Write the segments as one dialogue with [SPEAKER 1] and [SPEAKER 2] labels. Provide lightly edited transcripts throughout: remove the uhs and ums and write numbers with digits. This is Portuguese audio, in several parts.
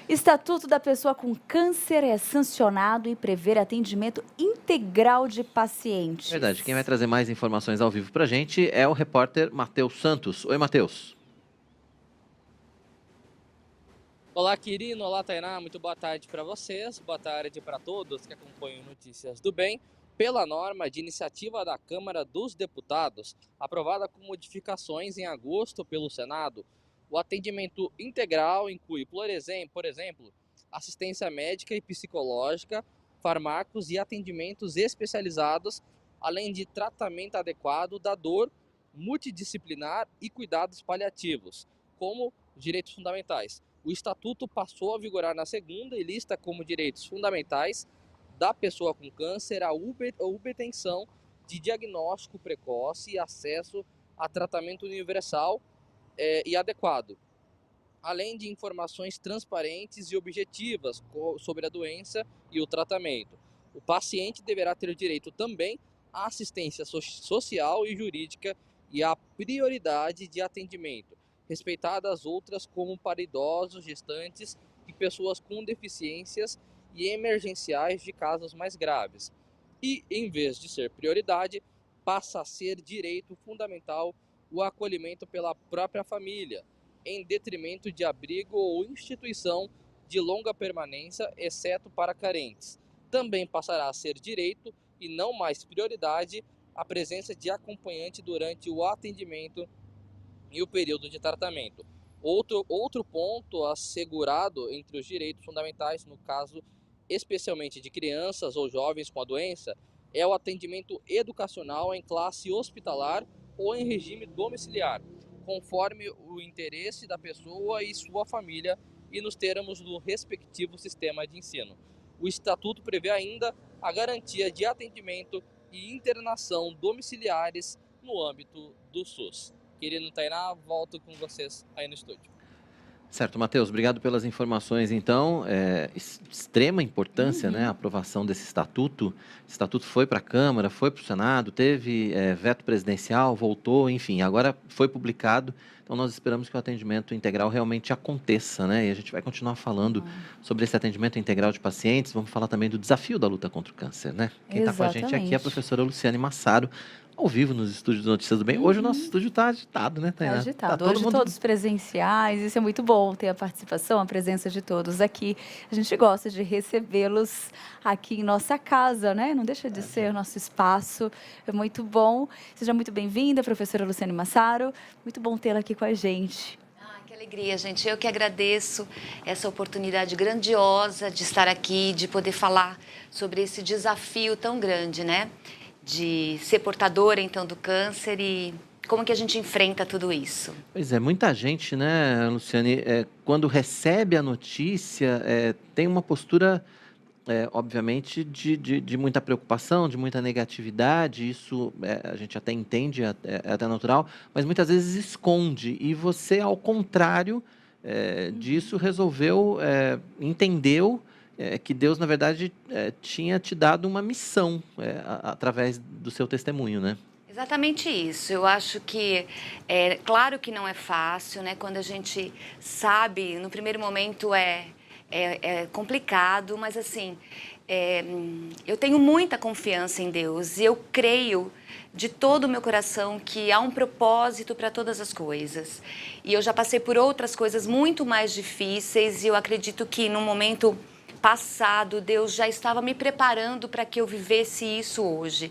[SPEAKER 1] Estatuto da Pessoa com Câncer é sancionado e prevê atendimento integral de pacientes.
[SPEAKER 2] Verdade. Quem vai trazer mais informações ao vivo pra gente é o repórter Matheus Santos. Oi, Matheus.
[SPEAKER 3] Olá, Quirino. Olá, Tainá. Muito boa tarde para vocês. Boa tarde para todos que acompanham Notícias do Bem. Pela norma de iniciativa da Câmara dos Deputados, aprovada com modificações em agosto pelo Senado, o atendimento integral inclui, por exemplo, assistência médica e psicológica, fármacos e atendimentos especializados, além de tratamento adequado da dor, multidisciplinar e cuidados paliativos, como direitos fundamentais. O Estatuto passou a vigorar na segunda e lista como direitos fundamentais da pessoa com câncer a obtenção de diagnóstico precoce e acesso a tratamento universal e adequado, além de informações transparentes e objetivas sobre a doença e o tratamento. O paciente deverá ter direito também à assistência social e jurídica e à prioridade de atendimento, respeitadas outras como para idosos, gestantes e pessoas com deficiências e emergenciais de casos mais graves. E, em vez de ser prioridade, passa a ser direito fundamental o acolhimento pela própria família, em detrimento de abrigo ou instituição de longa permanência, exceto para carentes. Também passará a ser direito, e não mais prioridade, a presença de acompanhante durante o atendimento e o período de tratamento. Outro ponto assegurado entre os direitos fundamentais, no caso especialmente de crianças ou jovens com a doença, é o atendimento educacional em classe hospitalar ou em regime domiciliar, conforme o interesse da pessoa e sua família e nos termos do respectivo sistema de ensino. O Estatuto prevê ainda a garantia de atendimento e internação domiciliares no âmbito do SUS. Querido Tainá, volto com vocês aí no estúdio.
[SPEAKER 2] Certo, Matheus, obrigado pelas informações. Então, extrema importância, né, a aprovação desse estatuto. O estatuto foi para a Câmara, foi para o Senado, teve veto presidencial, voltou, enfim, agora foi publicado. Então, nós esperamos que o atendimento integral realmente aconteça, né? E a gente vai continuar falando sobre esse atendimento integral de pacientes. Vamos falar também do desafio da luta contra o câncer, né? Quem está com a gente aqui é a professora Luciane Massaro, ao vivo nos estúdios do Notícias do Bem. Hoje o nosso estúdio está agitado, né, Tainá?
[SPEAKER 1] Está agitado. Hoje todos presenciais, isso é muito bom, ter a participação, a presença de todos aqui. A gente gosta de recebê-los aqui em nossa casa, né? Não deixa de ser nosso espaço, é muito bom. Seja muito bem-vinda, professora Luciane Massaro. Muito bom tê-la aqui com a gente.
[SPEAKER 4] Que alegria, gente. Eu que agradeço essa oportunidade grandiosa de estar aqui, de poder falar sobre esse desafio tão grande, né? De ser portadora, então, do câncer e como que a gente enfrenta tudo isso.
[SPEAKER 2] Pois é, muita gente, né, Luciane, quando recebe a notícia, tem uma postura, obviamente, de muita preocupação, de muita negatividade, isso a gente até entende, é até natural, mas muitas vezes esconde, e você, ao contrário disso, resolveu, entendeu que Deus, na verdade, tinha te dado uma missão através do seu testemunho, né?
[SPEAKER 4] Exatamente isso. Eu acho que, claro que não é fácil, né? Quando a gente sabe, no primeiro momento é complicado, mas assim, eu tenho muita confiança em Deus e eu creio de todo o meu coração que há um propósito para todas as coisas. E eu já passei por outras coisas muito mais difíceis e eu acredito que no momento passado, Deus já estava me preparando para que eu vivesse isso hoje.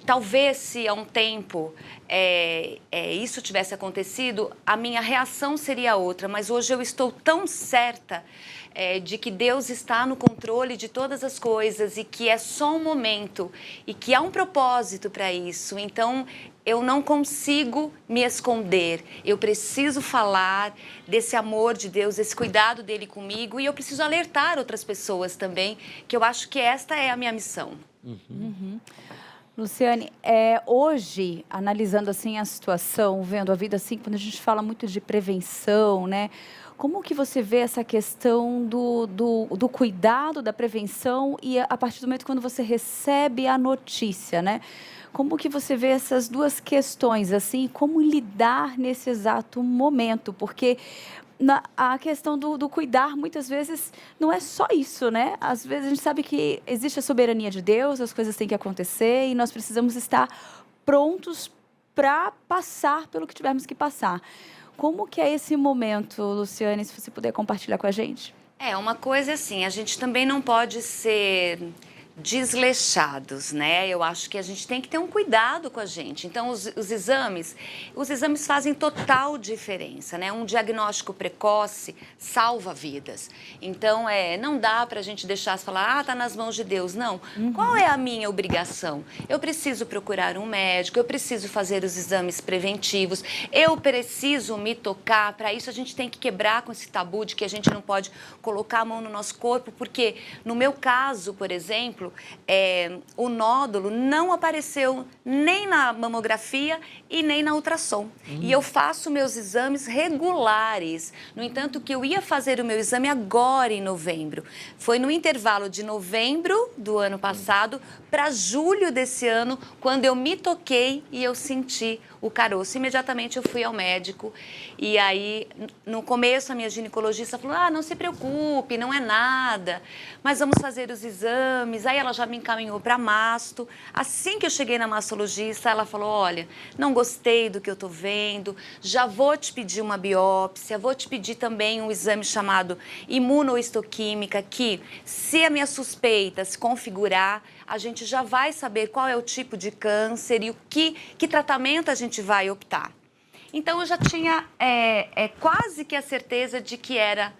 [SPEAKER 4] Talvez se há um tempo isso tivesse acontecido, a minha reação seria outra, mas hoje eu estou tão certa de que Deus está no controle de todas as coisas e que é só um momento e que há um propósito para isso. Então, eu não consigo me esconder, eu preciso falar desse amor de Deus, desse cuidado dele comigo e eu preciso alertar outras pessoas também, que eu acho que esta é a minha missão.
[SPEAKER 1] Luciane, hoje, analisando assim a situação, vendo a vida assim, quando a gente fala muito de prevenção, né? Como que você vê essa questão do cuidado, da prevenção e a partir do momento quando você recebe a notícia, né? Como que você vê essas duas questões, assim, como lidar nesse exato momento? Porque a questão do cuidar, muitas vezes, não é só isso, né? Às vezes a gente sabe que existe a soberania de Deus, as coisas têm que acontecer e nós precisamos estar prontos para passar pelo que tivermos que passar. Como que é esse momento, Luciane, se você puder compartilhar com a gente?
[SPEAKER 4] Uma coisa assim, a gente também não pode ser desleixados, né? Eu acho que a gente tem que ter um cuidado com a gente. Então, os exames fazem total diferença, né? Um diagnóstico precoce salva vidas. Então, não dá pra gente deixar se falar, tá nas mãos de Deus. Não. Qual é a minha obrigação? Eu preciso procurar um médico, eu preciso fazer os exames preventivos, eu preciso me tocar. Para isso, a gente tem que quebrar com esse tabu de que a gente não pode colocar a mão no nosso corpo, porque no meu caso, por exemplo, o nódulo não apareceu nem na mamografia e nem na ultrassom. E eu faço meus exames regulares. No entanto, que eu ia fazer o meu exame agora em novembro. Foi no intervalo de novembro do ano passado para julho desse ano, quando eu me toquei e eu senti o caroço. Imediatamente eu fui ao médico e aí, no começo, a minha ginecologista falou, não se preocupe, não é nada, mas vamos fazer os exames. Aí ela já me encaminhou para masto. Assim que eu cheguei na mastologista, ela falou, olha, não gostei do que eu tô vendo, já vou te pedir uma biópsia, vou te pedir também um exame chamado imunohistoquímica, que se a minha suspeita se configurar, a gente já vai saber qual é o tipo de câncer e que tratamento a gente vai optar. Então, eu já tinha quase que a certeza de que era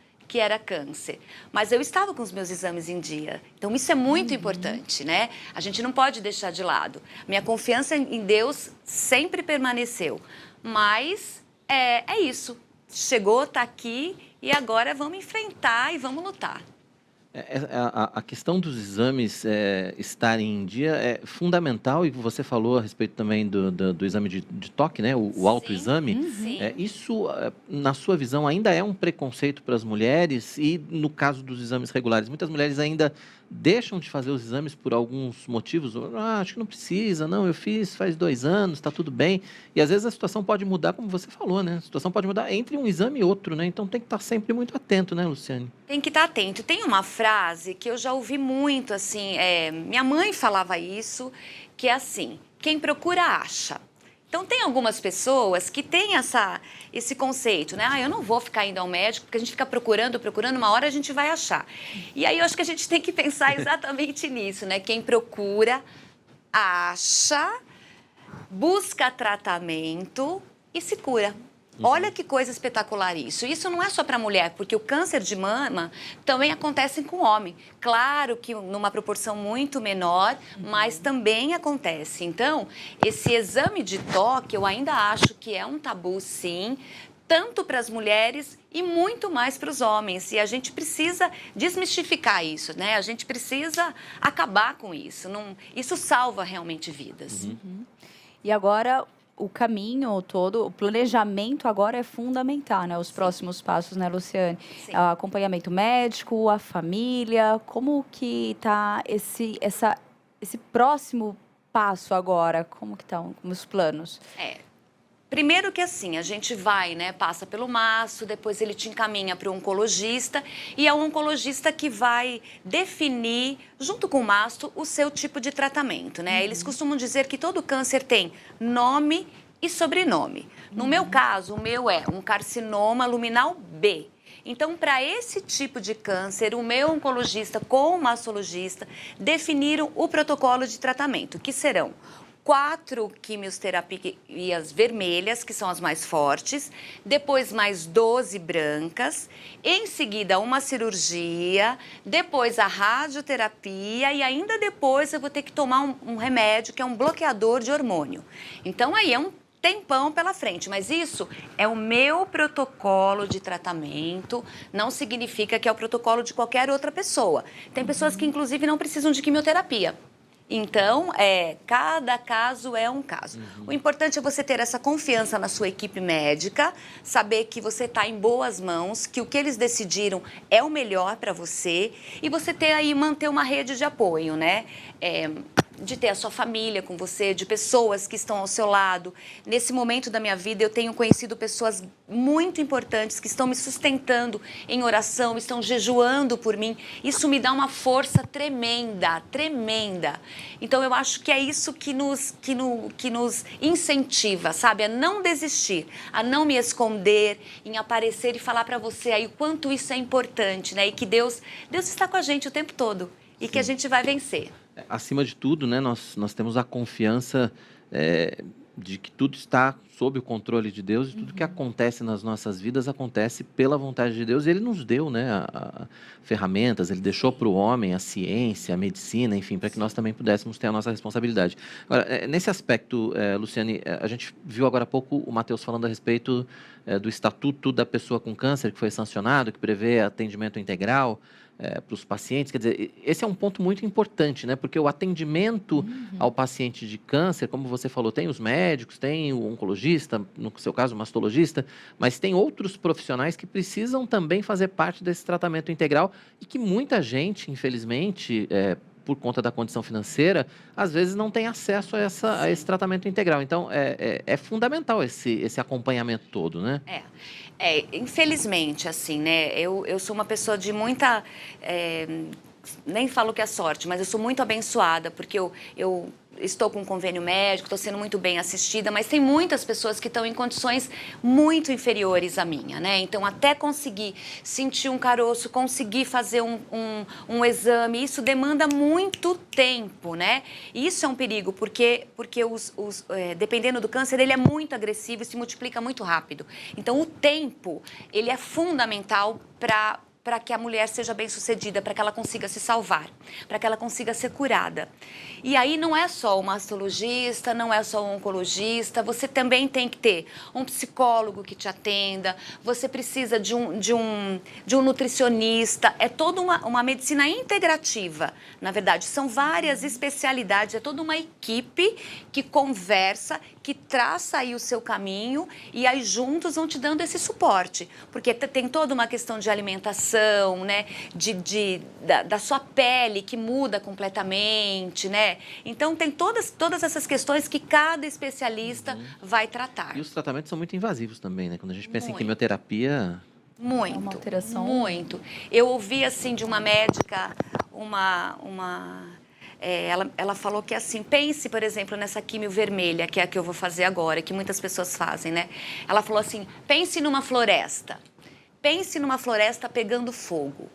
[SPEAKER 4] câncer. Mas eu estava com os meus exames em dia. Então, isso é muito importante, né? A gente não pode deixar de lado. Minha confiança em Deus sempre permaneceu. Mas é isso. Chegou, está aqui e agora vamos enfrentar e vamos lutar.
[SPEAKER 2] A questão dos exames estarem em dia é fundamental, e você falou a respeito também do exame de toque, né? O autoexame.
[SPEAKER 4] Sim.
[SPEAKER 2] Isso, na sua visão, ainda é um preconceito para as mulheres? E no caso dos exames regulares, muitas mulheres ainda deixam de fazer os exames por alguns motivos. Acho que não precisa, não, eu fiz faz 2 anos, está tudo bem. E às vezes a situação pode mudar, como você falou, né? A situação pode mudar entre um exame e outro, né? Então tem que estar sempre muito atento, né, Luciane?
[SPEAKER 4] Tem que estar atento. Tem uma frase que eu já ouvi muito, assim, minha mãe falava isso, que é assim, quem procura acha. Então, tem algumas pessoas que têm esse conceito, né? Eu não vou ficar indo ao médico, porque a gente fica procurando, uma hora a gente vai achar. E aí, eu acho que a gente tem que pensar exatamente nisso, né? Quem procura, acha, busca tratamento e se cura. Olha que coisa espetacular isso. Isso não é só para mulher, porque o câncer de mama também acontece com homem. Claro que numa proporção muito menor, mas também acontece. Então, esse exame de toque, eu ainda acho que é um tabu, sim, tanto para as mulheres e muito mais para os homens. E a gente precisa desmistificar isso, né? A gente precisa acabar com isso. Isso salva realmente vidas.
[SPEAKER 1] E agora, o caminho todo, o planejamento agora é fundamental, né? Os próximos passos, né, Luciane?
[SPEAKER 4] Sim.
[SPEAKER 1] Acompanhamento médico, a família, como que está esse próximo passo agora? Como que estão os planos?
[SPEAKER 4] Primeiro que assim, a gente vai, né, passa pelo mastro, depois ele te encaminha para o oncologista e é o oncologista que vai definir, junto com o mastro, o seu tipo de tratamento, né? Eles costumam dizer que todo câncer tem nome e sobrenome. No meu caso, o meu é um carcinoma luminal B. Então, para esse tipo de câncer, o meu oncologista com o mastologista definiram o protocolo de tratamento, que serão 4 quimioterapias vermelhas, que são as mais fortes, depois mais 12 brancas, em seguida uma cirurgia, depois a radioterapia e ainda depois eu vou ter que tomar um remédio que é um bloqueador de hormônio. Então aí é um tempão pela frente, mas isso é o meu protocolo de tratamento, não significa que é o protocolo de qualquer outra pessoa. Tem pessoas que inclusive não precisam de quimioterapia. Então, cada caso é um caso. O importante é você ter essa confiança na sua equipe médica, saber que você está em boas mãos, que o que eles decidiram é o melhor para você e você manter uma rede de apoio, né? de ter a sua família com você, de pessoas que estão ao seu lado. Nesse momento da minha vida, eu tenho conhecido pessoas muito importantes que estão me sustentando em oração, estão jejuando por mim. Isso me dá uma força tremenda, tremenda. Então, eu acho que é isso que nos incentiva, sabe? A não desistir, a não me esconder, em aparecer e falar para você aí o quanto isso é importante, né? E que Deus está com a gente o tempo todo e que a gente vai vencer.
[SPEAKER 2] Acima de tudo, né, nós temos a confiança de que tudo está sob o controle de Deus e tudo que acontece nas nossas vidas acontece pela vontade de Deus. Ele nos deu, né, ferramentas, ele deixou para o homem a ciência, a medicina, enfim, para que nós também pudéssemos ter a nossa responsabilidade. Agora, nesse aspecto, Luciane, a gente viu agora há pouco o Matheus falando a respeito do Estatuto da Pessoa com Câncer, que foi sancionado, que prevê atendimento integral para os pacientes. Quer dizer, esse é um ponto muito importante, né? Porque o atendimento ao paciente de câncer, como você falou, tem os médicos, tem o oncologista, no seu caso o mastologista, mas tem outros profissionais que precisam também fazer parte desse tratamento integral e que muita gente, infelizmente, por conta da condição financeira, às vezes não tem acesso a esse tratamento integral. Então, é fundamental esse acompanhamento todo, né?
[SPEAKER 4] Infelizmente, assim, né? Eu sou uma pessoa de muita... nem falo que é sorte, mas eu sou muito abençoada, porque eu estou com um convênio médico, estou sendo muito bem assistida, mas tem muitas pessoas que estão em condições muito inferiores à minha, né? Então, até conseguir sentir um caroço, conseguir fazer um exame, isso demanda muito tempo, né? E isso é um perigo, porque dependendo do câncer, ele é muito agressivo e se multiplica muito rápido. Então, o tempo, ele é fundamental para que a mulher seja bem-sucedida, para que ela consiga se salvar, para que ela consiga ser curada. E aí não é só o mastologista, não é só o oncologista, você também tem que ter um psicólogo que te atenda, você precisa de um nutricionista, é toda uma medicina integrativa, na verdade, são várias especialidades, é toda uma equipe que conversa, que traça aí o seu caminho e aí juntos vão te dando esse suporte, porque tem toda uma questão de alimentação, né, da sua pele que muda completamente, né? Então tem todas essas questões que cada especialista vai tratar.
[SPEAKER 2] E os tratamentos são muito invasivos também, né? Quando a gente pensa em
[SPEAKER 4] Muito.
[SPEAKER 2] quimioterapia...
[SPEAKER 4] Muito,
[SPEAKER 1] É uma alteração.
[SPEAKER 4] muito. Eu ouvi, assim, de uma médica, ela falou que, assim, pense, por exemplo, nessa químio vermelha, que é a que eu vou fazer agora, que muitas pessoas fazem, né? Ela falou assim, pense numa floresta pegando fogo.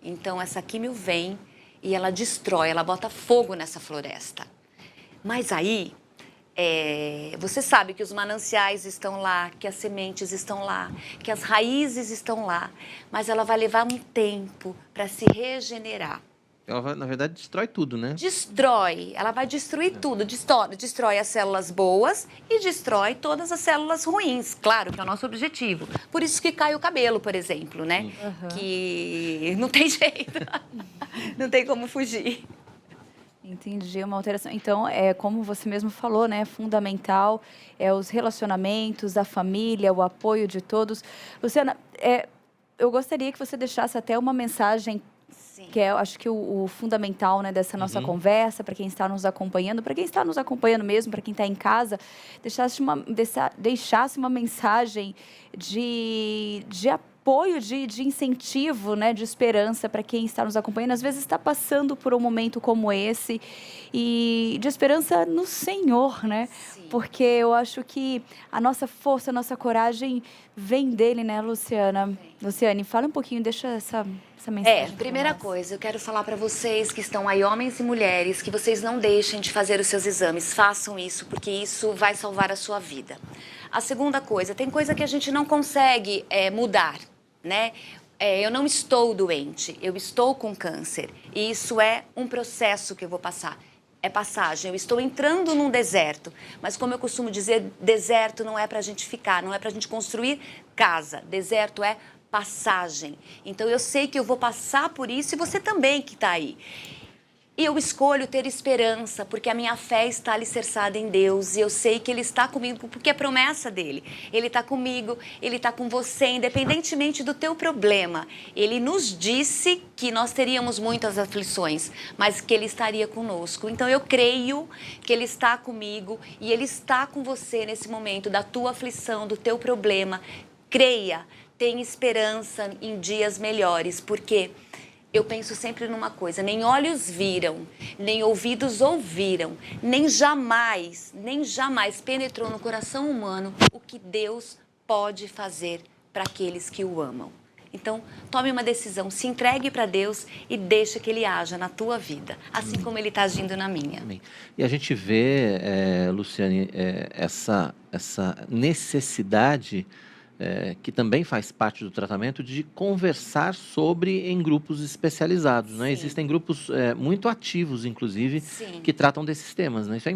[SPEAKER 4] Então, essa químio vem e ela destrói, ela bota fogo nessa floresta. Mas aí... você sabe que os mananciais estão lá, que as sementes estão lá, que as raízes estão lá, mas ela vai levar um tempo para se regenerar.
[SPEAKER 2] Ela, na verdade, destrói tudo, né?
[SPEAKER 4] Destrói, ela vai destruir tudo, destrói as células boas e destrói todas as células ruins, claro que é o nosso objetivo. Por isso que cai o cabelo, por exemplo, né? Que não tem jeito, não tem como fugir.
[SPEAKER 1] Entendi, uma alteração. Então, como você mesmo falou, né, é fundamental os relacionamentos, a família, o apoio de todos. Luciana, eu gostaria que você deixasse até uma mensagem,
[SPEAKER 4] Sim.
[SPEAKER 1] que é, acho que o fundamental, né, dessa nossa conversa, para quem está nos acompanhando mesmo, para quem está em casa, deixasse uma mensagem de apoio, de incentivo, né, de esperança para quem está nos acompanhando, às vezes está passando por um momento como esse, e de esperança no Senhor, né?
[SPEAKER 4] Sim.
[SPEAKER 1] Porque eu acho que a nossa força, a nossa coragem vem dele, né, Luciana?
[SPEAKER 4] Sim.
[SPEAKER 1] Luciane, fala um pouquinho, deixa essa mensagem.
[SPEAKER 4] Primeira coisa, eu quero falar para vocês que estão aí, homens e mulheres, que vocês não deixem de fazer os seus exames, façam isso, porque isso vai salvar a sua vida. A segunda coisa, tem coisa que a gente não consegue mudar, né? Eu não estou doente, eu estou com câncer. E isso é um processo que eu vou passar. É passagem, eu estou entrando num deserto. Mas como eu costumo dizer, deserto não é para a gente ficar, não é para a gente construir casa. Deserto é passagem. Então eu sei que eu vou passar por isso e você também que está aí. E eu escolho ter esperança, porque a minha fé está alicerçada em Deus. E eu sei que Ele está comigo, porque é promessa dEle. Ele está comigo, Ele está com você, independentemente do teu problema. Ele nos disse que nós teríamos muitas aflições, mas que Ele estaria conosco. Então eu creio que Ele está comigo e Ele está com você nesse momento da tua aflição, do teu problema. Creia, tenha esperança em dias melhores, porque... eu penso sempre numa coisa, nem olhos viram, nem ouvidos ouviram, nem jamais penetrou no coração humano o que Deus pode fazer para aqueles que o amam. Então, tome uma decisão, se entregue para Deus e deixa que Ele haja na tua vida, assim como Ele está agindo na minha.
[SPEAKER 2] Amém. E a gente vê, Luciane, essa necessidade... que também faz parte do tratamento, de conversar sobre em grupos especializados, né? Existem grupos muito ativos, inclusive,
[SPEAKER 4] Sim.
[SPEAKER 2] que tratam desses temas, né? Isso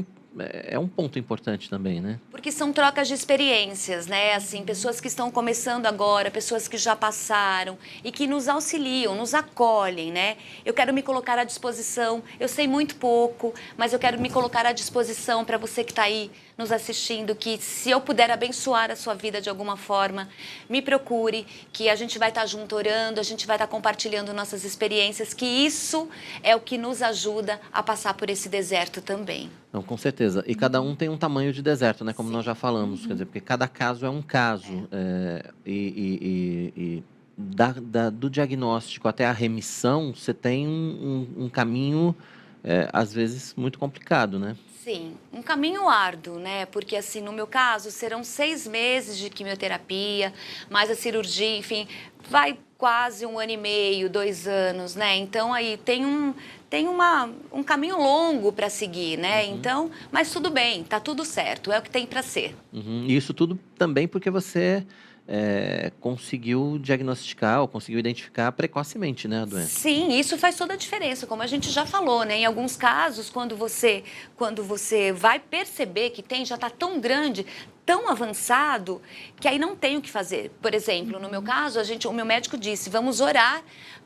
[SPEAKER 2] é um ponto importante também, né?
[SPEAKER 4] Porque são trocas de experiências, né? Assim, pessoas que estão começando agora, pessoas que já passaram e que nos auxiliam, nos acolhem, né? Eu quero me colocar à disposição, eu sei muito pouco, mas eu quero me colocar à disposição para você que está aí nos assistindo, que se eu puder abençoar a sua vida de alguma forma, me procure, que a gente vai estar junto orando, a gente vai estar compartilhando nossas experiências, que isso é o que nos ajuda a passar por esse deserto também.
[SPEAKER 2] Não, com certeza. E cada um tem um tamanho de deserto, né? Como nós já falamos. Quer dizer, porque cada caso é um caso. Do diagnóstico até a remissão, você tem um caminho, às vezes, muito complicado, né?
[SPEAKER 4] Sim, um caminho árduo, né? Porque, assim, no meu caso, serão 6 meses de quimioterapia, mais a cirurgia, enfim, vai quase 1 ano e meio, 2 anos, né? Então, aí tem um caminho longo para seguir, né? Então, mas tudo bem, tá tudo certo, é o que tem para ser.
[SPEAKER 2] E isso tudo também porque você conseguiu diagnosticar ou conseguiu identificar precocemente, né, a doença.
[SPEAKER 4] Sim, isso faz toda a diferença, como a gente já falou, né? Em alguns casos, quando você vai perceber que já está tão grande, tão avançado, que aí não tem o que fazer. Por exemplo, no meu caso, o meu médico disse, vamos orar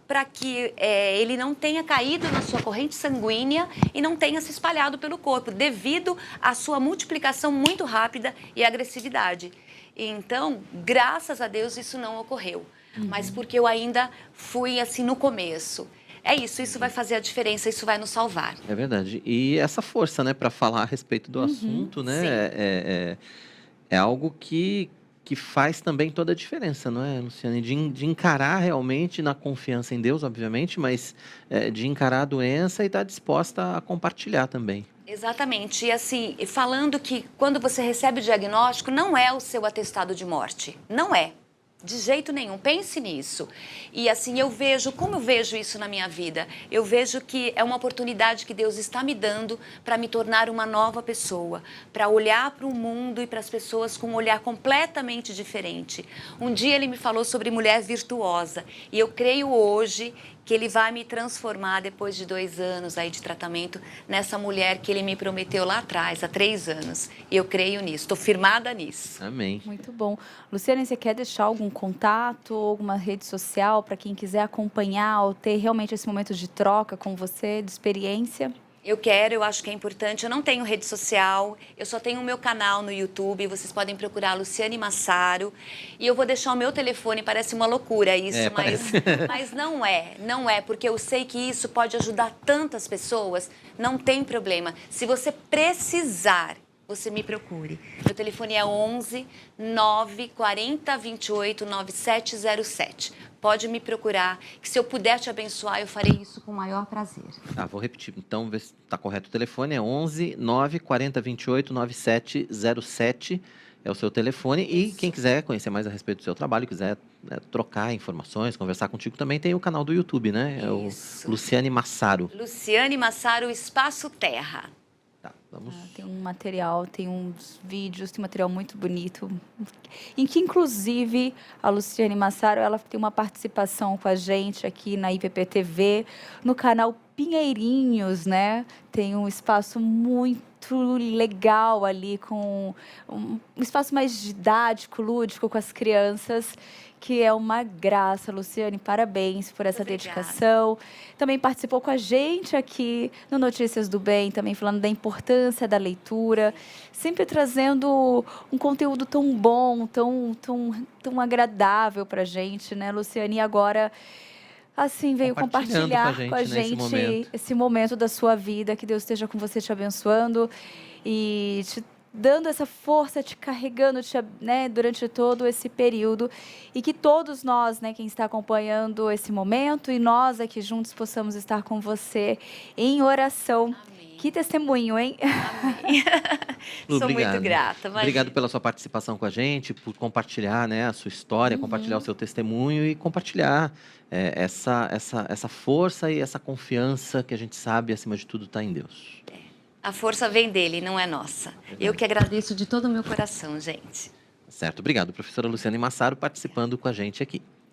[SPEAKER 4] para que ele não tenha caído na sua corrente sanguínea e não tenha se espalhado pelo corpo, devido à sua multiplicação muito rápida e agressividade. Então, graças a Deus, isso não ocorreu. Mas porque eu ainda fui assim no começo. É isso vai fazer a diferença, isso vai nos salvar.
[SPEAKER 2] É verdade. E essa força, né, para falar a respeito do assunto, né, é algo que faz também toda a diferença, não é, Luciane? De encarar realmente na confiança em Deus, obviamente, mas de encarar a doença e estar disposta a compartilhar também.
[SPEAKER 4] Exatamente. E assim, falando que quando você recebe o diagnóstico, não é o seu atestado de morte. Não é. De jeito nenhum, pense nisso. E assim, como eu vejo isso na minha vida? Eu vejo que é uma oportunidade que Deus está me dando para me tornar uma nova pessoa, para olhar para o mundo e para as pessoas com um olhar completamente diferente. Um dia Ele me falou sobre mulher virtuosa e eu creio hoje que Ele vai me transformar depois de 2 anos aí de tratamento nessa mulher que Ele me prometeu lá atrás, há 3 anos. E eu creio nisso, estou firmada nisso.
[SPEAKER 2] Amém.
[SPEAKER 1] Muito bom. Luciane, você quer deixar algum contato, alguma rede social para quem quiser acompanhar ou ter realmente esse momento de troca com você, de experiência?
[SPEAKER 4] Eu acho que é importante. Eu não tenho rede social, eu só tenho o meu canal no YouTube. Vocês podem procurar Luciane Massaro. E eu vou deixar o meu telefone, parece uma loucura isso, mas não é, porque eu sei que isso pode ajudar tantas pessoas, não tem problema. Se você precisar, você me procure. Meu telefone é 11 9 40 28 9707. Pode me procurar, que se eu puder te abençoar, eu farei isso com o maior prazer.
[SPEAKER 2] Vou repetir. Então, ver se está correto o telefone. É 11 9 40 28 9707. É o seu telefone. E quem quiser conhecer mais a respeito do seu trabalho, quiser trocar informações, conversar contigo, também tem o canal do YouTube, né? É o Luciane Massaro.
[SPEAKER 4] Luciane Massaro, Espaço Terra.
[SPEAKER 2] Vamos...
[SPEAKER 1] tem um material, tem uns vídeos, tem um material muito bonito, em que inclusive a Luciane Massaro, ela tem uma participação com a gente aqui na IPP-TV, no canal Pinheirinhos, né? Tem um espaço muito legal ali, com um espaço mais didático, lúdico com as crianças, que é uma graça. Luciane, parabéns por essa
[SPEAKER 4] Obrigada.
[SPEAKER 1] dedicação. Também participou com a gente aqui no Notícias do Bem, também falando da importância da leitura, sempre trazendo um conteúdo tão bom, tão agradável para a gente, né, Luciane? E agora, assim, veio
[SPEAKER 2] Compartilhando
[SPEAKER 1] compartilhar
[SPEAKER 2] com a gente, né, esse momento.
[SPEAKER 1] esse momento da sua vida. Que Deus esteja com você, te abençoando e te dando essa força, te carregando, né, durante todo esse período. E que todos nós, né, quem está acompanhando esse momento, e nós aqui juntos possamos estar com você em oração.
[SPEAKER 4] Amém.
[SPEAKER 1] Que testemunho, hein?
[SPEAKER 4] Amém.
[SPEAKER 2] Lu,
[SPEAKER 4] Sou
[SPEAKER 2] obrigado.
[SPEAKER 4] muito grata.
[SPEAKER 2] Obrigado
[SPEAKER 4] Imagina.
[SPEAKER 2] pela sua participação com a gente, por compartilhar, né, a sua história, compartilhar o seu testemunho e compartilhar essa força e essa confiança que a gente sabe, acima de tudo, está em Deus.
[SPEAKER 4] A força vem dele, não é nossa. Eu que agradeço de todo o meu coração, gente.
[SPEAKER 2] Certo, obrigado, professora Luciane Massaro, participando com a gente aqui.